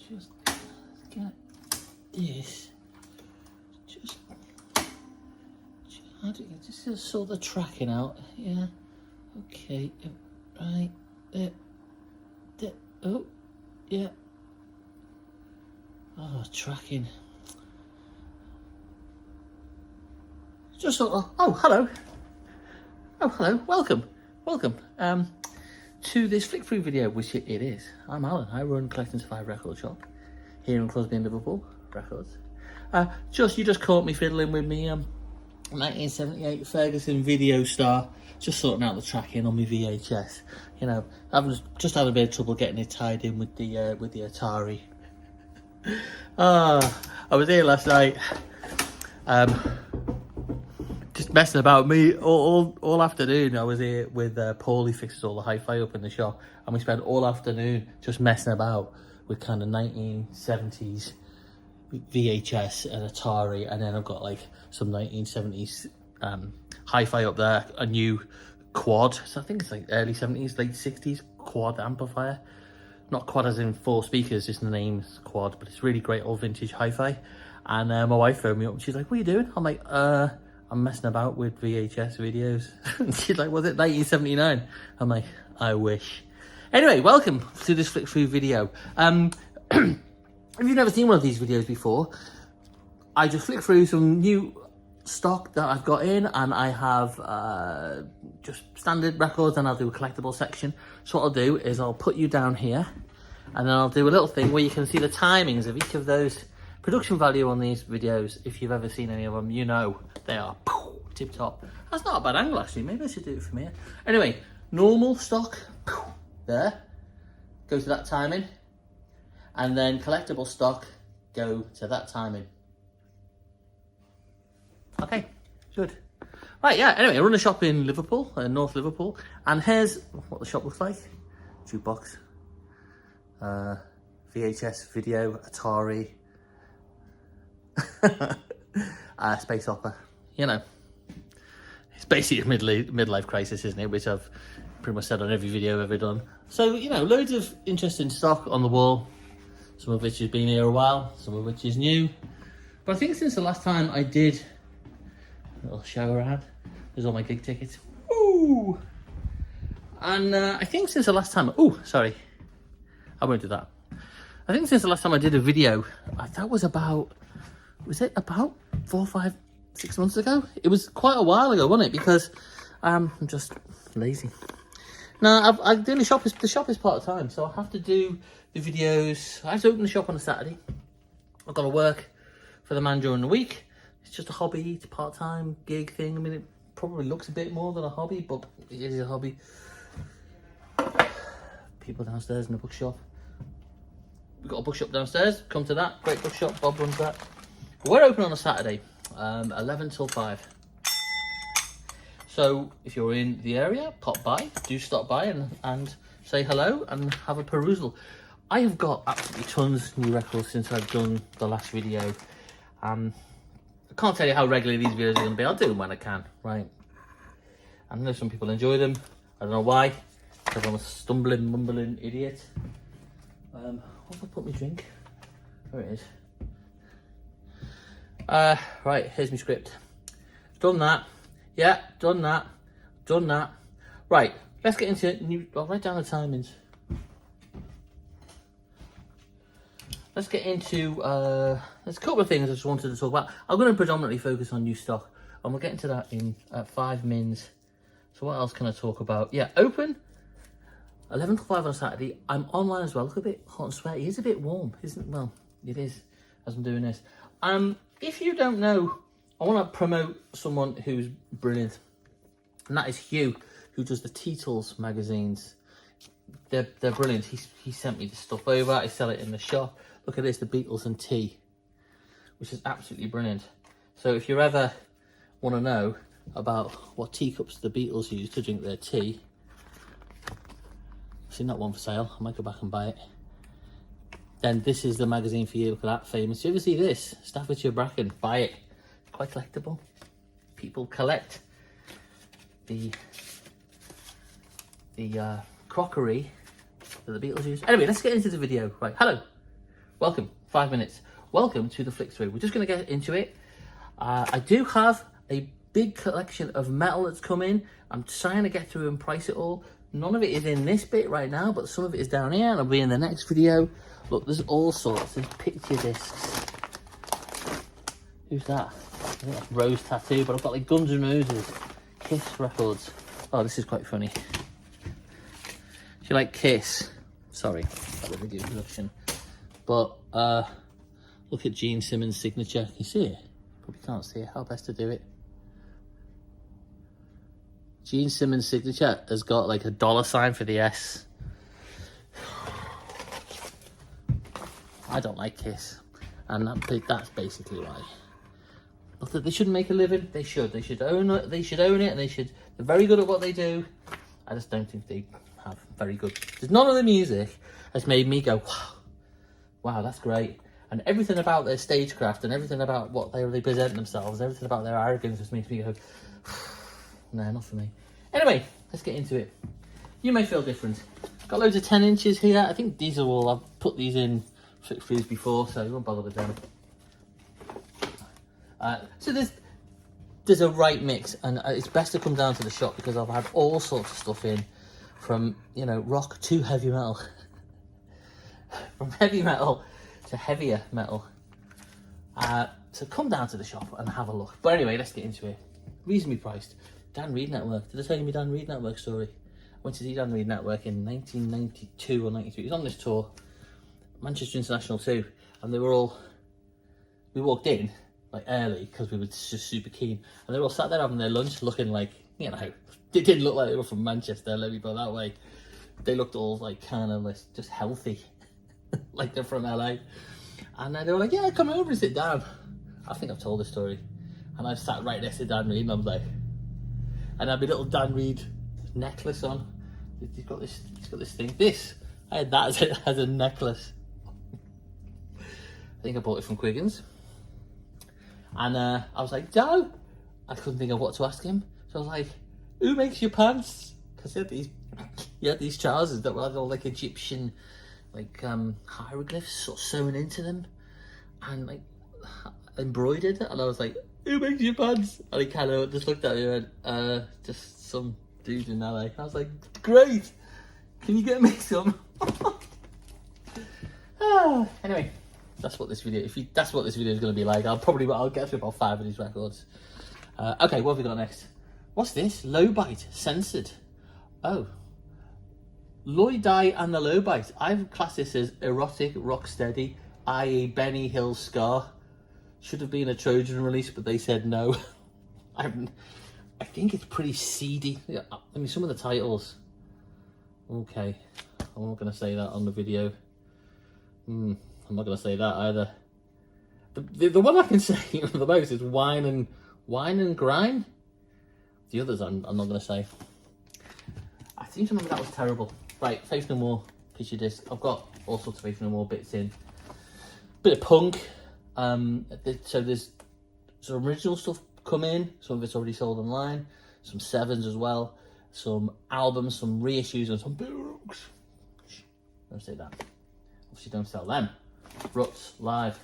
just get this. Just how do you just sort the tracking out? Yeah. Okay. Right. There. Oh. Yeah. Oh, tracking. Just sort of. Oh, hello. Oh, hello. Welcome. To this flick through video, which it is. I'm Alan. I run Collect and Survive record shop here in Crosby and Liverpool Records. You just caught me fiddling with me 1978 Ferguson video star, just sorting out the tracking on my VHS. You know, I've just had a bit of trouble getting it tied in with the Atari. I was here last night, just messing about. Me all afternoon. I was here with Paul. He fixes all the hi-fi up in the shop, and we spent all afternoon just messing about with kind of 1970s VHS and Atari, and then I've got like some 1970s hi-fi up there, a new quad, so I think it's like early 70s, late 60s quad amplifier. Not quad as in 4 speakers, just the name's quad, but it's really great old vintage hi-fi. And my wife phoned me up and she's like, what are you doing? I'm like, I'm messing about with VHS videos. And she's like, was it 1979? I'm like, I wish. Anyway, welcome to this flick through video. If you've never seen one of these videos before, I just flick through some new stock that I've got in, and I have just standard records, and I'll do a collectible section. So what I'll do is I'll put you down here, and then I'll do a little thing where you can see the timings of each of those. Production value on these videos, if you've ever seen any of them, you know they are tip top. That's not a bad angle actually, maybe I should do it from here. Anyway, normal stock, there, go to that timing. And then collectible stock, go to that timing. Okay, good. Right, yeah, anyway, I run a shop in Liverpool, North Liverpool, and here's what the shop looks like. Jukebox, VHS video, Atari, space opera. You know, it's basically a midlife crisis, isn't it? Which I've pretty much said on every video I've ever done. So, you know, loads of interesting stock on the wall. Some of which has been here a while, some of which is new. But I think since the last time I did a little show around, there's all my gig tickets. Ooh! And I think since the last time, sorry, I won't do that. I think since the last time I did a video, that was about, was it about 4, 5, 6 months ago? It was quite a while ago, wasn't it? Because I'm just lazy. Now, I'm doing the shop is part-time, so I have to do the videos. I have to open the shop on a Saturday. I've got to work for the man during the week. It's just a hobby, it's a part-time gig thing. I mean, it probably looks a bit more than a hobby, but it is a hobby. People downstairs in the bookshop. We've got a bookshop downstairs, come to that, great bookshop, Bob runs that. We're open on a Saturday, 11 till 5. So if you're in the area, pop by, do stop by and say hello and have a perusal. I have got absolutely tons of new records since I've done the last video. I can't tell you how regularly these videos are going to be. I'll do them when I can, right? I know some people enjoy them. I don't know why, because I'm a stumbling, mumbling idiot. What have I put my drink? There it is. Right, here's my script. Done that. Yeah, done that. Right, let's get into new. I'll write down the timings. Let's get into, there's a couple of things I just wanted to talk about. I'm going to predominantly focus on new stock, and we'll get into that in 5 mins. So what else can I talk about? Yeah, open 11 to 5 on Saturday. I'm online as well. Look a bit hot and sweaty. It's a bit warm, isn't it? Well, it is as I'm doing this. If you don't know, I want to promote someone who's brilliant, and that is Hugh, who does the Teetles magazines. They're brilliant. He sent me the stuff over. I sell it in the shop. Look at this, the Beatles and tea, which is absolutely brilliant. So if you ever want to know about what teacups the Beatles use to drink their tea, I've seen that one for sale. I might go back and buy it. Then this is the magazine for you. Look at that, famous. You ever see this? Staffordshire Bracken. Buy it. Quite collectible. People collect the crockery that the Beatles use. Anyway, let's get into the video. Right, hello. welcome, 5 minutes. Welcome to the flick through. We're just going to get into it. I do have a big collection of metal that's come in. I'm trying to get through and price it all. None of it is in this bit right now, but some of it is down here, and it'll be in the next video. Look, there's all sorts. There's picture discs. Who's that? I think that's Rose Tattoo, but I've got like Guns N' Roses, Kiss records. Oh, this is quite funny. Do you like Kiss? Sorry, that was a video production. But look at Gene Simmons' signature. Can you see it? Probably can't see it. How best to do it? Gene Simmons' signature has got like a $sign for the S. I don't like Kiss, and that's basically why. Not that they shouldn't make a living. They should. They should own it. They should own it, and they're very good at what they do. I just don't think they have very good. There's none of the music has made me go, wow, that's great. And everything about their stagecraft and everything about what they present themselves, everything about their arrogance just makes me go, no, not for me. Anyway, let's get into it. You may feel different. Got loads of 10 inches here. I think these are all, I've put these in flick throughs before, so you won't bother with them. So there's a right mix, and it's best to come down to the shop because I've had all sorts of stuff in, from, you know, rock to heavy metal. From heavy metal to heavier metal. So come down to the shop and have a look. But anyway, let's get into it. Reasonably priced. Dan Reed Network. Did I tell you my Dan Reed Network story? I went to see Dan Reed Network in 1992 or 93. He was on this tour. Manchester International too. And they were all... We walked in, like, early, because we were just super keen. And they were all sat there having their lunch, looking like, you know... They didn't look like they were from Manchester, let me put it that way. They looked all, like, kind of, like, just healthy. Like they're from LA. And they were like, yeah, come over and sit down. I think I've told this story. And I sat right next to Dan Reed, and I was like... And I had my little Dan Reed necklace on. He's got this thing. I had that as a necklace. I think I bought it from Quiggins. And I was like, Joe! I couldn't think of what to ask him. So I was like, who makes your pants? Because he had these trousers that were all like Egyptian, like hieroglyphs sort of sewn into them. And like embroidered. And I was like, who makes your pants? And he kind of just looked at me and went, just some dude in LA. I was like, great! Can you get me some? Anyway, that's what this video. That's what this video is going to be like. I'll get through about 5 of these records. Okay, what have we got next? What's this? Low bite censored. Oh, Lloyd Dye and the Low Bite. I've classed this as erotic rocksteady, i.e. Benny Hill Scar. Should have been a Trojan release, but they said no. I think it's pretty seedy. Yeah, I mean, some of the titles. Okay, I'm not going to say that on the video. I'm not going to say that either. The one I can say the most is Wine and Grime. The others I'm not going to say. I seem to remember that was terrible. Right, Faith No More picture disc. I've got all sorts of Faith No More bits in. Bit of punk. So there's some original stuff come in. Some of it's already sold online. Some 7s as well. Some albums, some reissues, and some books. Don't say that. Obviously don't sell them. Ruts, live.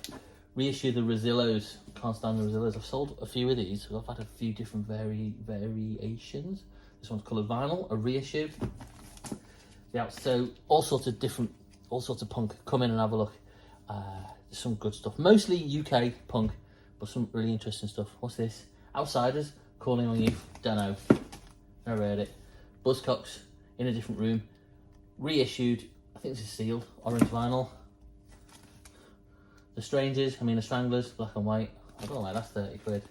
Reissue the Rosillos. Can't stand the Rosillos. I've sold a few of these. I've had a few different variations. This one's coloured vinyl, a reissue. Yeah, so all sorts of punk. Come in and have a look. There's some good stuff. Mostly UK punk, but some really interesting stuff. What's this? Outsiders, Calling on You. Don't know. Never heard it. Buzzcocks, In a Different Room. Reissued. I think this is sealed. Orange vinyl. The Strangers, the Stranglers, black and white. I don't know, that's 30 quid.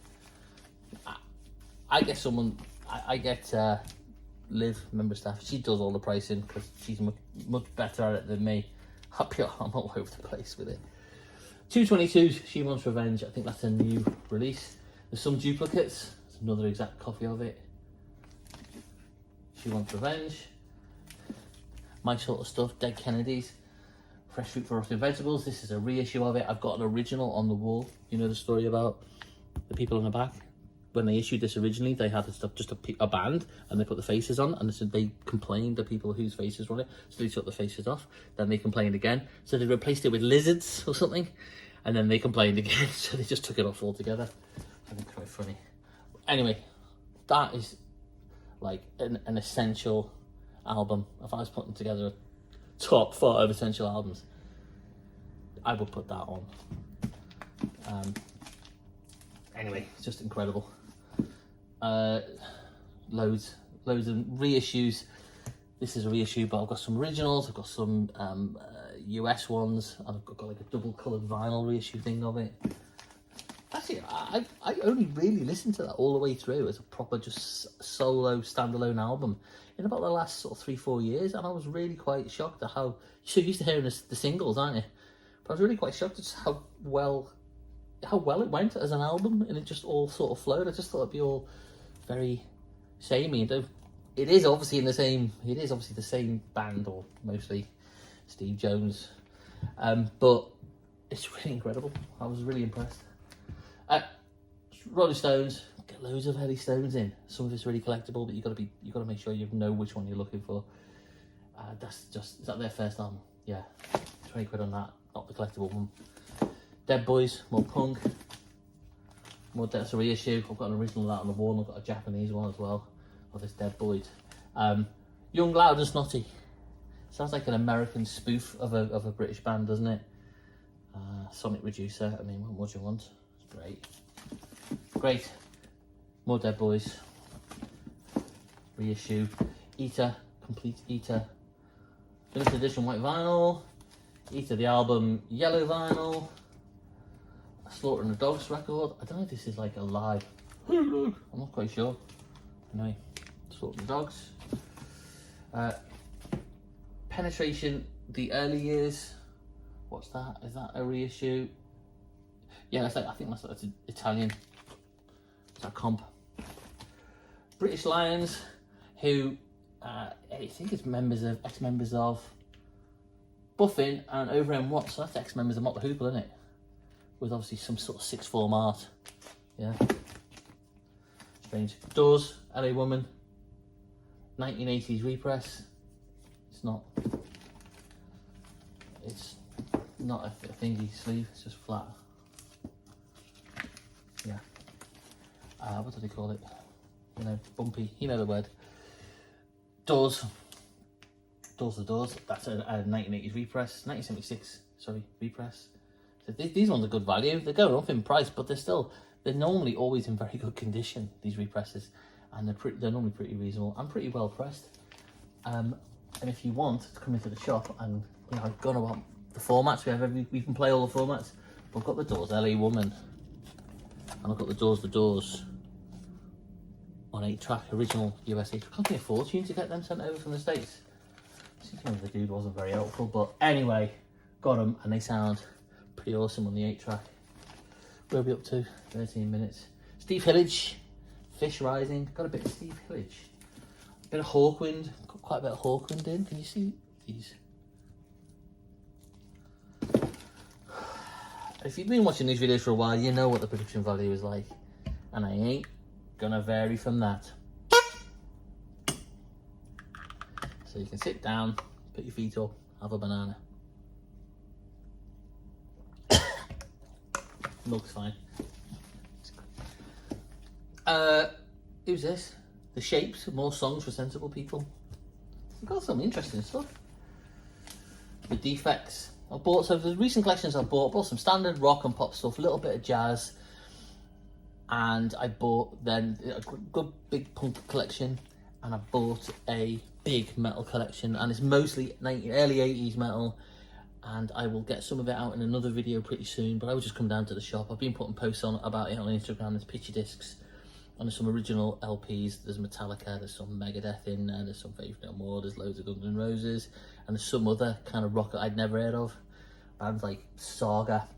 I get Liv, member staff. She does all the pricing because she's much better at it than me. I'm all over the place with it. 222s, She Wants Revenge. I think that's a new release. There's some duplicates. There's another exact copy of it. She Wants Revenge. My Sort of Stuff, Dead Kennedys. Fresh Fruit for Rotten Vegetables. This is a reissue of it. I've got an original on the wall. You know the story about the people in the back? when they issued this originally, they had just a band, and they put the faces on, and they complained, the people whose faces were on it, so they took the faces off. Then they complained again, so they replaced it with lizards or something, and then they complained again, so they just took it off altogether. I think it's quite funny. Anyway, that is like an essential album. If I was putting together a top 5 essential albums, I would put that on. Anyway, it's just incredible. Loads of reissues. This is a reissue, but I've got some originals, I've got some US ones, and I've got like a double coloured vinyl reissue thing of it. Actually, I only really listened to that all the way through as a proper just solo standalone album in about the last sort of 3-4 years, and I was really quite shocked at how, so you're used to hearing the singles, aren't you? But I was really quite shocked at just how well it went as an album, and it just all sort of flowed. I just thought it'd be all very samey. It is obviously the same band, or mostly Steve Jones, but it's really incredible. I was really impressed. Rolling Stones, get loads of Heavy Stones in. Some of it's really collectible, but you got to make sure you know which one you're looking for. Is that their first album? Yeah, 20 quid on that, not the collectible one. Dead Boys, more punk. That's a reissue. I've got an original of that on the wall, and I've got a Japanese one as well of this Dead Boys. Young, Loud and Snotty. Sounds like an American spoof of a British band, doesn't it? Sonic Reducer. I mean, what more do you want? It's great. Great. More Dead Boys. Reissue. Eater. Complete Eater. Limited edition white vinyl. Eater the album yellow vinyl. Slaughtering the Dogs record. I don't know if this is like a live. I'm not quite sure. Anyway, Slaughtering the Dogs. Penetration, the early years. What's that? Is that a reissue? Yeah, I think that's Italian. Is that comp? British Lions, who I think it's ex-members of Buffin and Over M Watts. So that's ex-members of Mott the Hoople, isn't it? With obviously some sort of sixth form art. Yeah. Strange. Doors, LA Woman. 1980s repress. It's not a thingy sleeve, it's just flat. Yeah. What do they call it? You know, bumpy, you know the word. Doors. Doors the Doors. That's a 1980s repress. 1976, sorry, repress. So these ones are good value. They're going up in price, but they're normally always in very good condition, these represses. And they're normally pretty reasonable and pretty well pressed. And if you want to come into the shop, and you know, I've gone about the formats, we can play all the formats. But I've got the Doors LA Woman, and I've got the Doors on 8-track original USA. It cost me a fortune to get them sent over from the States. Speaking of the dude, wasn't very helpful, but anyway, got them, and they sound pretty awesome on the 8-track. Where are we up to? 13 minutes. Steve Hillage, Fish Rising. Got a bit of Steve Hillage. A bit of Hawkwind. Got quite a bit of Hawkwind in. Can you see these? If you've been watching these videos for a while, you know what the production value is like. And I ain't gonna vary from that. So you can sit down, put your feet up, have a banana. Milk's fine. Who's this? The Shapes, more songs for sensible people. We've got some interesting stuff. The Defects. So the recent collections I bought some standard rock and pop stuff, a little bit of jazz, and I bought then a good big punk collection, and I bought a big metal collection, and it's mostly early 80s metal, and I will get some of it out in another video pretty soon, but I will just come down to the shop. I've been putting posts on about it on Instagram. There's picture discs, and there's some original LPs. There's Metallica, there's some Megadeth in there, there's some Faith No More, there's loads of Guns N' Roses, and there's some other kind of rock that I'd never heard of. Bands like Saga,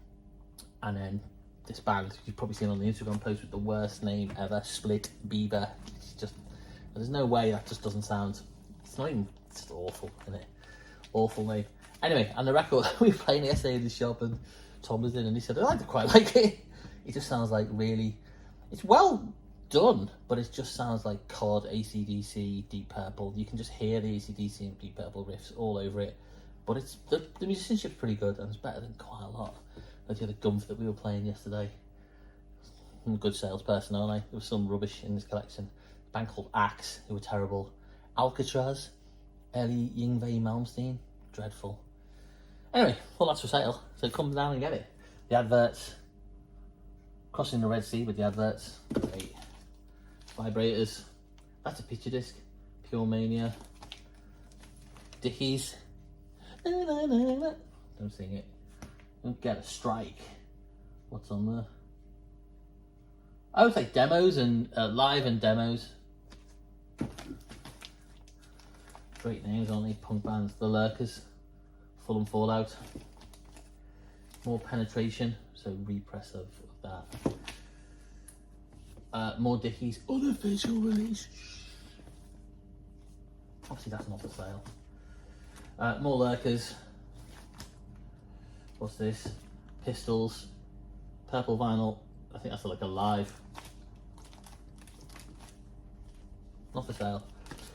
and then this band you've probably seen on the Instagram post with the worst name ever, Split Bieber. It's just, there's no way that just doesn't sound, it's not even, it's just awful, isn't it? Awful name. Anyway, and the record, we were playing yesterday in the shop, and Tom was in, and he said, I quite like it. It just sounds like really, it's well done, but it just sounds like COD, AC/DC, Deep Purple. You can just hear the AC/DC and Deep Purple riffs all over it. But it's the musicianship's pretty good, and it's better than quite a lot like the other Gumph that we were playing yesterday. I'm a good salesperson, aren't I? There was some rubbish in this collection. A band called Axe, who were terrible. Alcatraz, Ellie Yingve Malmsteen, dreadful. Anyway, all that's for sale, so come down and get it. The adverts, crossing the Red Sea with the adverts, great. Vibrators, that's a picture disc, Pure Mania, Dickies, don't sing it, don't get a strike. What's on there? I would say demos and live and demos. Great names, aren't they? Punk bands, The Lurkers, Full and Fallout, More Penetration, so repress of that. More Dickies, unofficial release. Obviously that's not for sale. More Lurkers. What's this? Pistols, purple vinyl. I think that's like a live. Not for sale.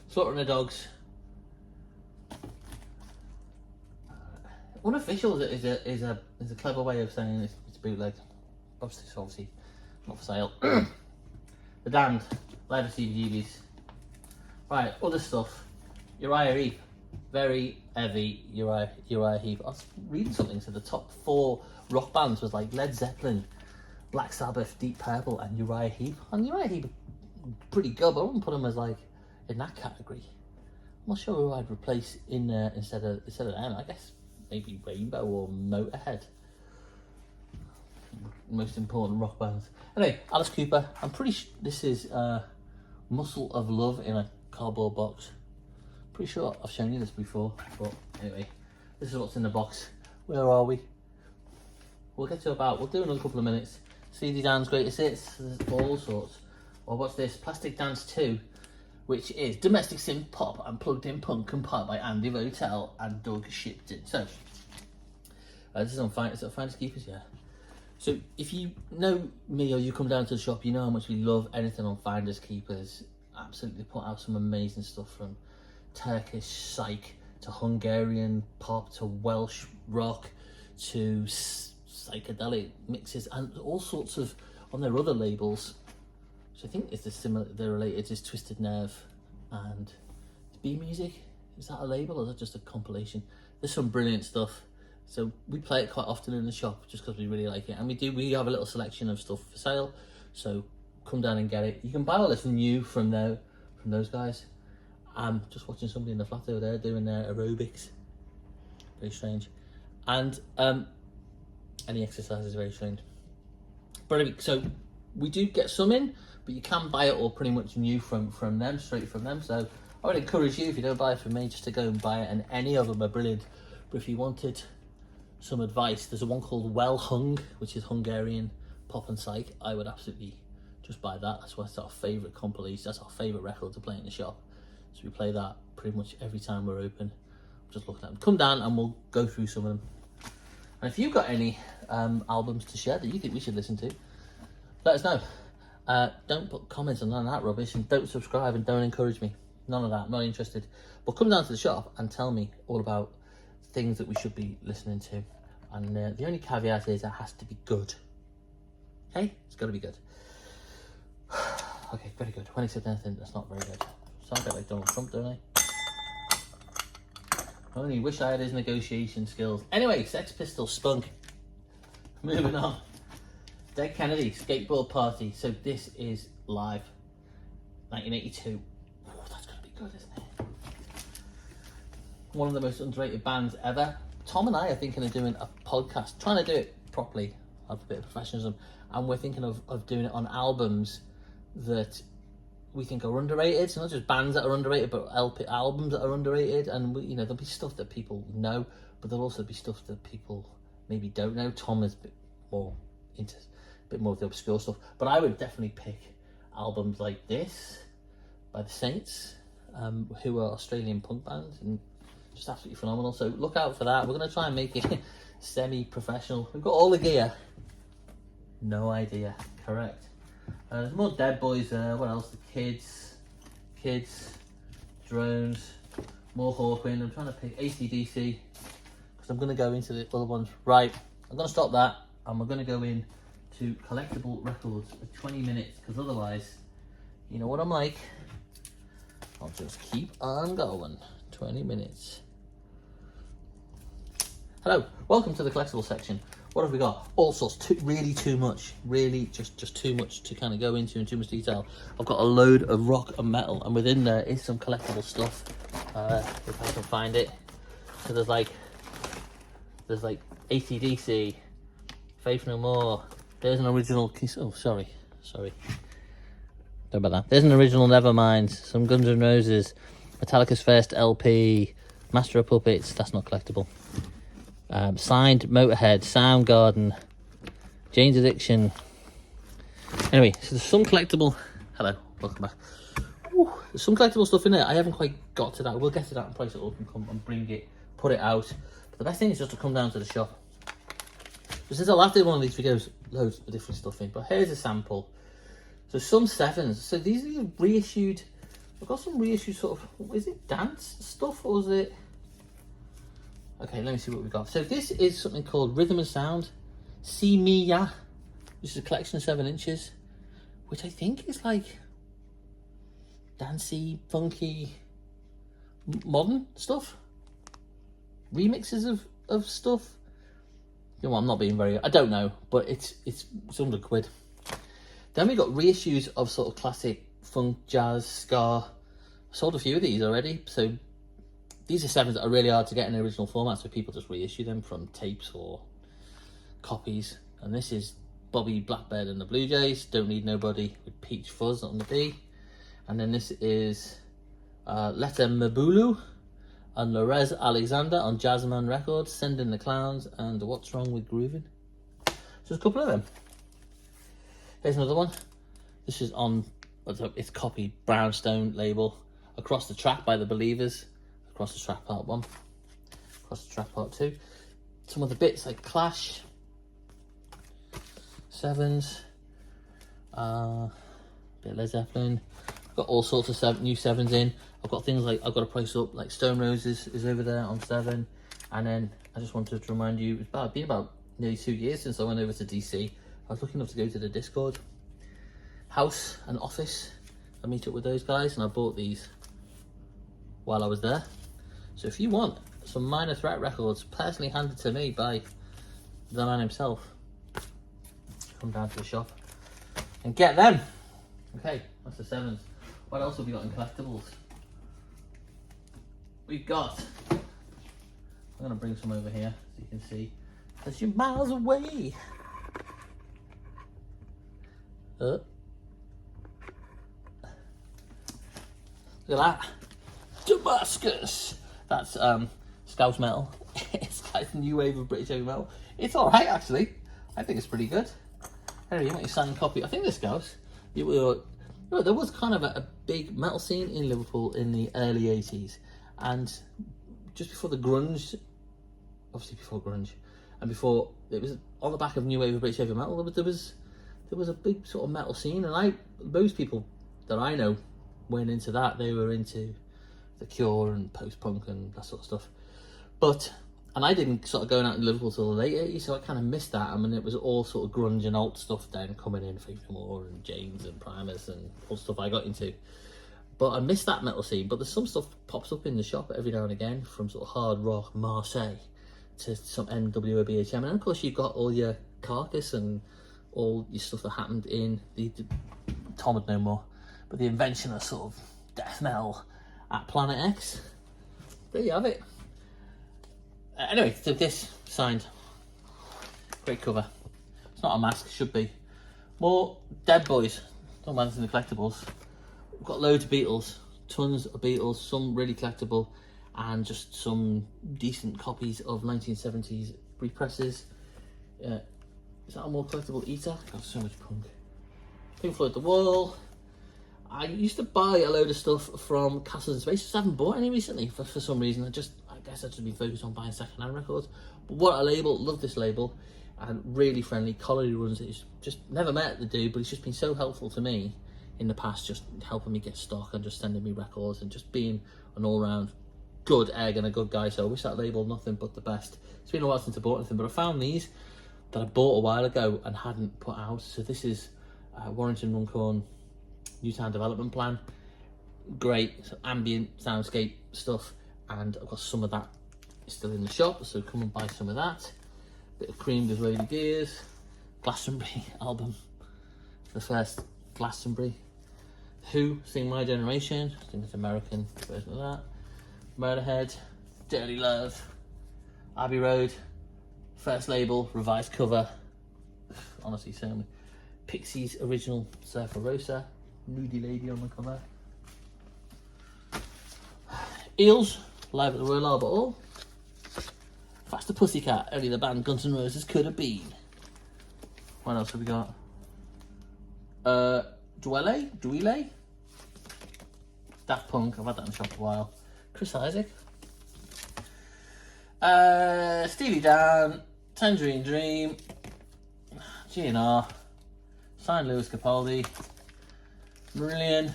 Slaughtering the Dogs. Unofficial is a clever way of saying it's bootleg. Obviously not for sale. The Damned, live at CBGBs. Right, other stuff. Uriah Heep, very heavy Uriah Heep. I was reading something, so the top 4 rock bands was like Led Zeppelin, Black Sabbath, Deep Purple, and Uriah Heep. And Uriah Heep, pretty good, but I wouldn't put him as like in that category. I'm not sure who I'd replace in there instead of them. I guess maybe Rainbow or Motorhead. Most important rock bands. Anyway, Alice Cooper. I'm pretty sure this is Muscle of Love in a cardboard box. Pretty sure I've shown you this before, but anyway, this is what's in the box. Where are we? We'll get to we'll do another couple of minutes. CD Dan's Greatest Hits, there's all sorts. Or what's this? Plastic Dance 2, which is Domestic Synth Pop and Plugged In Punk compiled by Andy Votel and Doug Shipton. So, this is on Finders Keepers, yeah. So, if you know me or you come down to the shop, you know how much we love anything on Finders Keepers. Absolutely put out some amazing stuff from Turkish psych to Hungarian pop to Welsh rock to psychedelic mixes and all sorts of on their other labels. So I think it's they're related to Twisted Nerve and B Music. Is that a label or is that just a compilation? There's some brilliant stuff. So we play it quite often in the shop just because we really like it, and we have a little selection of stuff for sale. So come down and get it. You can buy all this new from those guys. I'm just watching somebody in the flat over there doing their aerobics. Very strange. And any exercise is very strange. But anyway, so we do get some in, but you can buy it all pretty much new from them, straight from them. So I would encourage you, if you don't buy it from me, just to go and buy it, and any of them are brilliant. But if you wanted some advice, there's a one called Well Hung, which is Hungarian pop and psych. I would absolutely just buy that. That's our favourite compilation. That's our favourite record to play in the shop. So we play that pretty much every time we're open. I'm just looking at them. Come down and we'll go through some of them. And if you've got any albums to share that you think we should listen to, let us know. Don't put comments on none of that rubbish, and don't subscribe and don't encourage me. None of that. I'm not interested. But come down to the shop and tell me all about things that we should be listening to. And the only caveat is it has to be good. Okay? It's got to be good. Okay, very good. When he said anything that's not very good. So I get like Donald Trump, don't I? I only wish I had his negotiation skills. Anyway, Sex Pistols, Spunk. Moving on. Dead Kennedy, Skateboard Party. So this is live. 1982. Oh, that's going to be good, isn't it? One of the most underrated bands ever. Tom and I are thinking of doing a podcast, trying to do it properly, have a bit of professionalism, and we're thinking of doing it on albums that we think are underrated. So not just bands that are underrated, but albums that are underrated. And there'll be stuff that people know, but there'll also be stuff that people maybe don't know. Tom is a bit more into of the obscure stuff, but I would definitely pick albums like this by the Saints, who are Australian punk band and just absolutely phenomenal. So look out for that. We're going to try and make it semi-professional. We've got all the gear. No idea. Correct. There's more Dead Boys there. What else? The Kids, Drones, more Hawkwind. I'm trying to pick AC/DC because I'm going to go into the other ones. Right, I'm going to stop that and we're going to go in to Collectible Records for 20 minutes because otherwise, you know what I'm like. I'll just keep on going. 20 minutes. Hello, welcome to the collectible section. What have we got? All sorts, really too much. Really just too much to kind of go into in too much detail. I've got a load of rock and metal, and within there is some collectible stuff, if I can find it. So there's like AC/DC, Faith No More. There's an original, oh sorry. Sorry about that. There's an original Nevermind, some Guns N' Roses, Metallica's first LP, Master of Puppets, that's not collectible. Signed Motorhead, Soundgarden, Jane's Addiction. Anyway, so there's some collectible. Hello, welcome back. Ooh, there's some collectible stuff in there. I haven't quite got to that. We'll get to that and price it up and come and bring it, put it out. But the best thing is just to come down to the shop. So since I last did one of these videos, loads of different stuff in. But here's a sample. So some sevens. So these are reissued. I've got some reissued sort of. Is it dance stuff or is it? Okay, let me see what we've got. So this is something called Rhythm and Sound, See Me Ya, which is a collection of 7 inches, which I think is like dancey, funky, modern stuff. Remixes of stuff. You know, I'm not being very, I don't know, but it's 100 quid. Then we got reissues of sort of classic funk, jazz, ska. I sold a few of these already, so these are 7s that are really hard to get in the original format, so people just reissue them from tapes or copies. And this is Bobby Blackbird and the Blue Jays, Don't Need Nobody with Peach Fuzz on the B. And then this is Letta Mabulu and Lorez Alexander on Jazzman Records, Send in the Clowns and What's Wrong with Grooving. So there's a couple of them. Here's another one. This is on, it's copy Brownstone label, Across the Track by the Believers. Across the Track Part 1, Across the Track Part 2. Some of the bits like Clash, 7s, bit of Led Zeppelin. I've got all sorts of new 7s in. I've got things like, I've got a price up, like Stone Roses is over there on 7. And then I just wanted to remind you, it's been about nearly 2 years since I went over to DC. I was lucky enough to go to the Discord house and office and meet up with those guys, and I bought these while I was there. So if you want some Minor Threat records personally handed to me by the man himself, come down to the shop and get them. Okay, that's the 7s. What else have we got in collectibles? We've got, I'm going to bring some over here so you can see as you're miles away. Look at that. Damascus. That's Scouse metal. It's like a new wave of British heavy metal. It's alright actually. I think it's pretty good. Anyway, you want your signed copy. I think this Scouse. There was kind of a big metal scene in Liverpool in the early 80s. And just before the grunge, obviously before grunge, and before, it was on the back of new wave of British heavy metal, there was a big sort of metal scene, and most people that I know went into that. They were into The Cure and post-punk and that sort of stuff. And I didn't sort of go out in Liverpool till the late 80s, so I kind of missed that. I mean, it was all sort of grunge and alt stuff then coming in, Faith No More and James and Primus and all stuff I got into. But I missed that metal scene. But there's some stuff pops up in the shop every now and again, from sort of hard rock, Marseille, to some NWO, BHM. And of course you've got all your Carcass and all your stuff that happened in Tom would know more, but the invention of sort of death metal at Planet X. There you have it. Anyway, so this signed, great cover. It's not a mask, should be. More Dead Boys. Don't mind this in the collectibles. We've got loads of Beatles, tons of Beatles, some really collectible, and just some decent copies of 1970s represses. Is that a more collectible Eater? Got so much punk. Pink Floyd The Wall. I used to buy a load of stuff from Castles in Space. Just haven't bought any recently for some reason. I guess I've just been focused on buying second-hand records. But what a label! Love this label. and really friendly. Collie runs it. He's just never met the dude, but he's just been so helpful to me in the past, just helping me get stock and just sending me records and just being an all-round good egg and a good guy. So I wish that label nothing but the best. It's been a while since I bought anything, but I found these that I bought a while ago and hadn't put out. So this is Warrington Runcorn Newtown Development Plan. Great ambient soundscape stuff, and I've got some of that still in the shop, so come and buy some of that. Bit of Cream with Rody Gears, Glastonbury album, the first Glastonbury. Who, Sing My Generation, I think it's American version of that. Motorhead, Dirty Love, Abbey Road, first label, revised cover. Honestly, so many. Pixies original Surfer Rosa, Moody Lady on the cover. Eels, live at the Royal Albert Hall. Faster Pussycat, only the band Guns N' Roses could have been. What else have we got? Dwelle? Daft Punk, I've had that in the shop a while. Chris Isaac. Stevie Dan, Tangerine Dream, GNR, signed Lewis Capaldi, Marillion,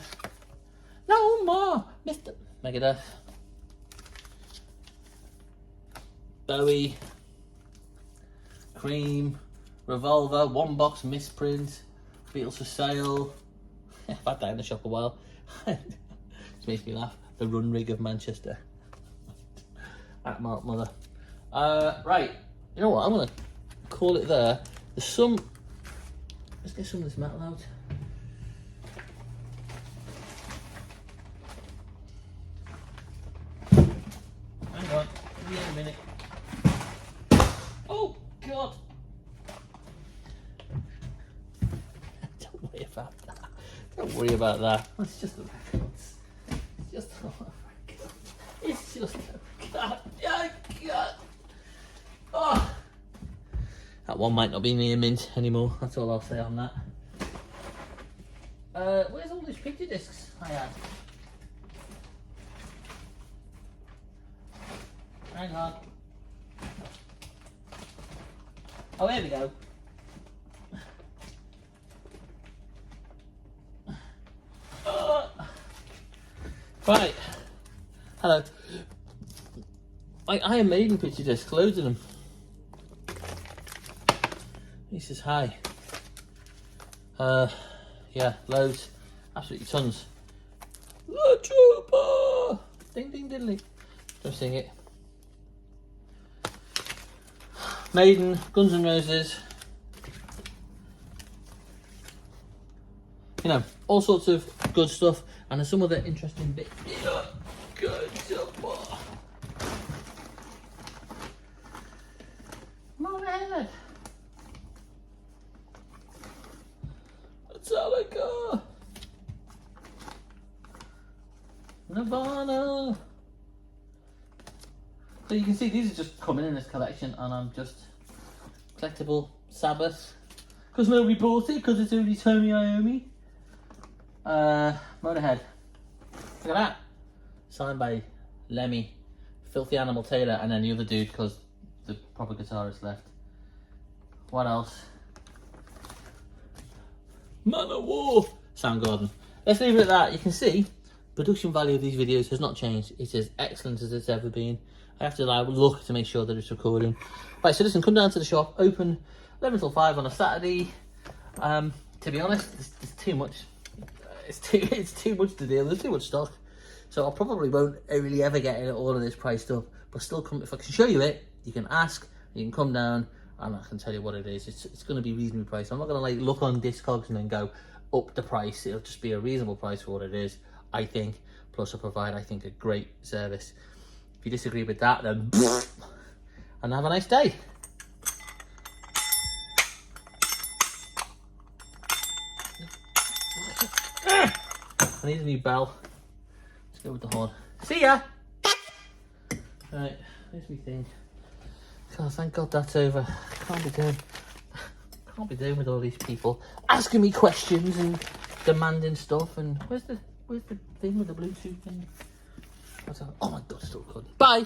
No More, Mr. Megadeth, Bowie, Cream, Revolver, One Box Misprint, Beatles for Sale. I've had that in the shop a while. It makes me laugh. The Run Rig of Manchester. At Mark Mother. Right, you know what? I'm gonna call it there. There's some. Let's get some of this metal out. Hang on, give me a minute. Oh God! Don't worry about that. Don't worry about that. It's just the records. It's just the records. It's just the God. God. Oh. That one might not be near mint anymore. That's all I'll say on that. Where's all these picture discs I had? Hang on. Oh, here we go. Right. Hello. I am making picture discs, loads of them. He says hi. Yeah, loads. Absolutely tons. The Trooper! Ding ding diddly. Don't sing it. Maiden, Guns N' Roses. You know, all sorts of good stuff, and there's some other interesting bits. Good stuff. Motorhead. Metallica. Nirvana. So you can see these are just coming in this collection, and I'm just collectible Sabbath because nobody bought it because it's only Tony Iommi. Motorhead. Look at that. Signed by Lemmy, Filthy Animal Taylor, and then the other dude because the proper guitarist left. What else? Man of War. Soundgarden. Let's leave it at that. You can see production value of these videos has not changed. It's as excellent as it's ever been. I have to look to make sure that it's recording. Right, so listen, come down to the shop, open 11 till 5 on a Saturday. To be honest, there's too much. It's too much to deal. There's too much stock. So I probably won't really ever get all of this priced up. But still, come if I can show you it, you can ask, you can come down, and I can tell you what it is. It's going to be reasonably priced. I'm not going to like look on Discogs and then go up the price. It'll just be a reasonable price for what it is, I think. Plus I provide, I think, a great service. If you disagree with that, then and have a nice day. I need a new bell. Let's go with the horn. See ya! Right, there's me thing. God, thank God that's over. Can't be doing with all these people asking me questions and demanding stuff. And where's the thing with the Bluetooth thing? Oh my God, it's still recording. Bye.